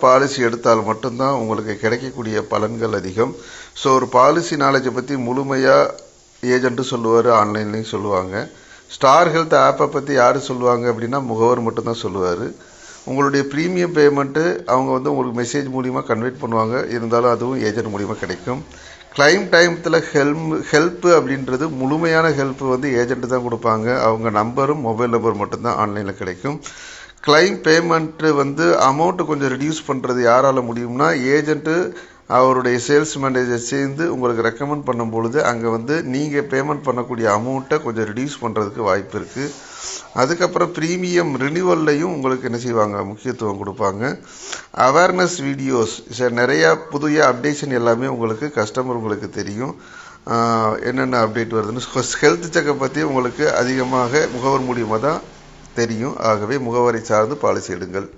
Policy எடுத்தால் மட்டும்தான் உங்களுக்கு கிடைக்கக்கூடிய பலன்கள் அதிகம். ஸோ ஒரு பாலிசி நாலேஜை பற்றி முழுமையாக ஏஜென்ட்டு சொல்லுவார், ஆன்லைன்லேயும் சொல்லுவாங்க. ஸ்டார் ஹெல்த் ஆப்பை பற்றி யார் சொல்லுவாங்க அப்படின்னா முகவர் மட்டும்தான் சொல்லுவார். உங்களுடைய ப்ரீமியம் பேமெண்ட்டு அவங்க உங்களுக்கு மெசேஜ் மூலிமா கன்வெர்ட் பண்ணுவாங்க. இருந்தாலும் அதுவும் ஏஜென்ட் மூலிமா கிடைக்கும். கிளைம் டைமத்தில் ஹெல்ப்பு அப்படின்றது முழுமையான ஹெல்ப்பு ஏஜென்ட்டு தான் கொடுப்பாங்க. அவங்க நம்பரும் மொபைல் நம்பர் மட்டும்தான் ஆன்லைனில் கிடைக்கும். கிளைம் பேமெண்ட்டு அமௌண்ட்டு கொஞ்சம் ரிடியூஸ் பண்ணுறது யாரால் முடியும்னா ஏஜென்ட்டு அவருடைய சேல்ஸ் மேனேஜர் சேர்ந்து உங்களுக்கு ரெக்கமெண்ட் பண்ணும் பொழுது அங்கே நீங்கள் பேமெண்ட் பண்ணக்கூடிய அமௌண்ட்டை கொஞ்சம் ரிடியூஸ் பண்ணுறதுக்கு வாய்ப்பு இருக்குது. அதுக்கப்புறம் ப்ரீமியம் ரினிவல்லையும் உங்களுக்கு என்ன செய்வாங்க, முக்கியத்துவம் கொடுப்பாங்க. அவேர்னஸ் வீடியோஸ் நிறையா புதிய அப்டேஷன் எல்லாமே கஸ்டமர் உங்களுக்கு தெரியும். என்னென்ன அப்டேட் வருதுன்னு ஹெல்த் செக்கப் பற்றி உங்களுக்கு அதிகமாக முகவர் மூலியமாக தான் தெரியும். ஆகவே முகவரை சார்ந்து பாலிசி எடுங்கள்.